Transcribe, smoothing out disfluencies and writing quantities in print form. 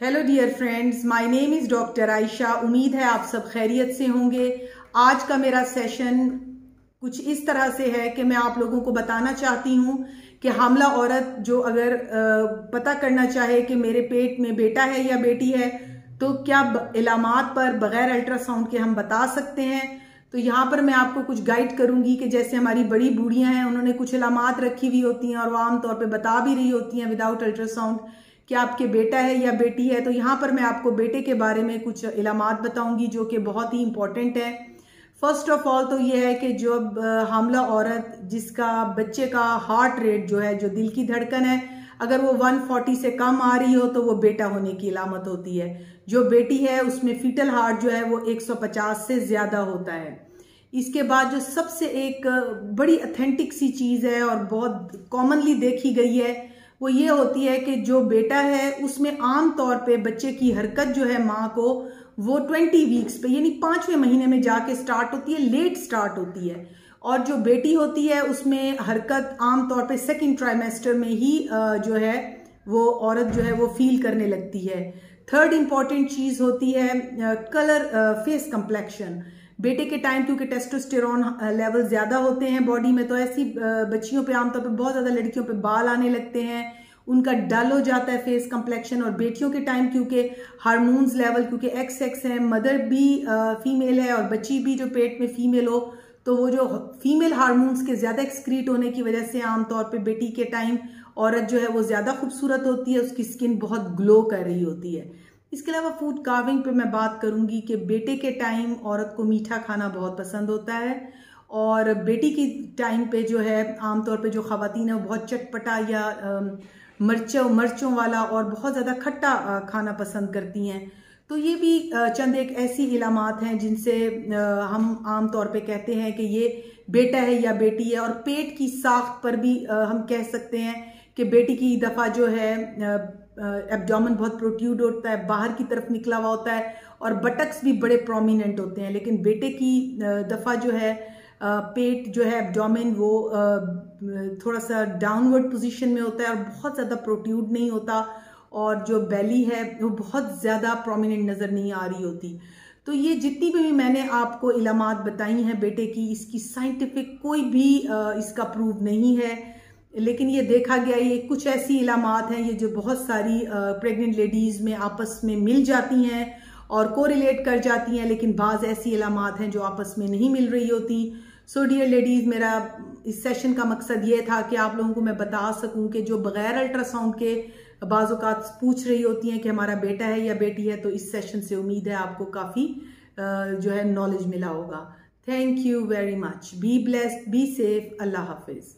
Hello dear friends, my name is doctor Ayesha. उम्मीद है आप सब खैरियत से होंगे। आज का मेरा सेशन कुछ इस तरह से है कि मैं आप लोगों को बताना चाहती हूँ कि हामला औरत जो अगर पता करना चाहे कि मेरे पेट में बेटा है या बेटी है तो क्या इलामात पर बगैर अल्ट्रासाउंड के हम बता सकते हैं। तो यहाँ पर मैं आपको कुछ गाइड करूंगी कि जैसे हमारी बड़ी बूढ़ियां हैं, उन्होंने कुछ इलामात रखी हुई होती हैं और वो आमतौर पर बता भी रही होती हैं विदाउट अल्ट्रासाउंड कि आपके बेटा है या बेटी है। तो यहाँ पर मैं आपको बेटे के बारे में कुछ इलामात बताऊंगी जो कि बहुत ही इंपॉर्टेंट है। फर्स्ट ऑफ ऑल तो ये है कि जब हामला औरत जिसका बच्चे का हार्ट रेट जो है, जो दिल की धड़कन है, अगर वो 140 से कम आ रही हो तो वो बेटा होने की इलामत होती है। जो बेटी है उसमें फीटल हार्ट जो है वो 150 से ज्यादा होता है। इसके बाद जो सबसे एक बड़ी अथेंटिक सी चीज है और बहुत कॉमनली देखी गई है वो ये होती है कि जो बेटा है उसमें आम तौर पे बच्चे की हरकत जो है माँ को वो 20 वीक्स पे यानी 5वें महीने में जाके स्टार्ट होती है, लेट स्टार्ट होती है। और जो बेटी होती है उसमें हरकत आम तौर पे सेकंड ट्राइमेस्टर में ही जो है वो औरत जो है वो फील करने लगती है। थर्ड इंपॉर्टेंट चीज होती है कलर, फेस कंप्लेक्शन। बेटे के टाइम क्योंकि टेस्टोस्टेरोन लेवल ज्यादा होते हैं बॉडी में, तो ऐसी बच्चियों पे आमतौर पे बहुत ज्यादा लड़कियों पे बाल आने लगते हैं, उनका डल हो जाता है फेस कंप्लेक्शन। और बेटियों के टाइम क्योंकि हार्मोन्स लेवल क्योंकि XX है, मदर भी फीमेल है और बच्ची भी जो पेट में फीमेल हो, तो वो जो फीमेल हार्मोन्स के ज्यादा एक्सक्रीट होने की वजह से आमतौर पर बेटी के टाइम औरत जो है वो ज्यादा खूबसूरत होती है, उसकी स्किन बहुत ग्लो कर रही होती है। इसके अलावा फूड कार्विंग पे मैं बात करूंगी कि बेटे के टाइम औरत को मीठा खाना बहुत पसंद होता है और बेटी की टाइम पे जो है आमतौर पे जो खवातीन है वो बहुत चटपटा या मिर्चों वाला और बहुत ज़्यादा खट्टा खाना पसंद करती हैं। तो ये भी चंद एक ऐसी इलामात हैं जिनसे हम आमतौर पे कहते हैं कि ये बेटा है या बेटी है। और पेट की साख्त पर भी हम कह सकते हैं कि बेटी की दफ़ा जो है एब्डोमेन बहुत प्रोट्रूड होता है, बाहर की तरफ निकला हुआ होता है और बटक्स भी बड़े प्रोमिनेंट होते हैं। लेकिन बेटे की दफ़ा जो है पेट जो है एब्डोमेन वो थोड़ा सा डाउनवर्ड पोजीशन में होता है और बहुत ज़्यादा प्रोट्रूड नहीं होता, और जो बेली है वो बहुत ज़्यादा प्रोमिनेंट नज़र नहीं आ रही होती। तो ये जितनी भी मैंने आपको इलामात बताई हैं बेटे की, इसकी साइंटिफिक कोई भी इसका प्रूव नहीं है, लेकिन ये देखा गया ये कुछ ऐसी इलामात हैं ये जो बहुत सारी प्रेग्नेंट लेडीज में आपस में मिल जाती हैं और कोरिलेट कर जाती हैं, लेकिन बाज़ ऐसी इलामात हैं जो आपस में नहीं मिल रही होती। सो डियर लेडीज, मेरा इस सेशन का मकसद ये था कि आप लोगों को मैं बता सकूं कि जो बगैर अल्ट्रासाउंड के बाज़-औक़ात पूछ रही होती हैं कि हमारा बेटा है या बेटी है, तो इस सेशन से उम्मीद है आपको काफ़ी जो है नॉलेज मिला होगा। Thank you very much. Be blessed, be safe. Allah Hafiz.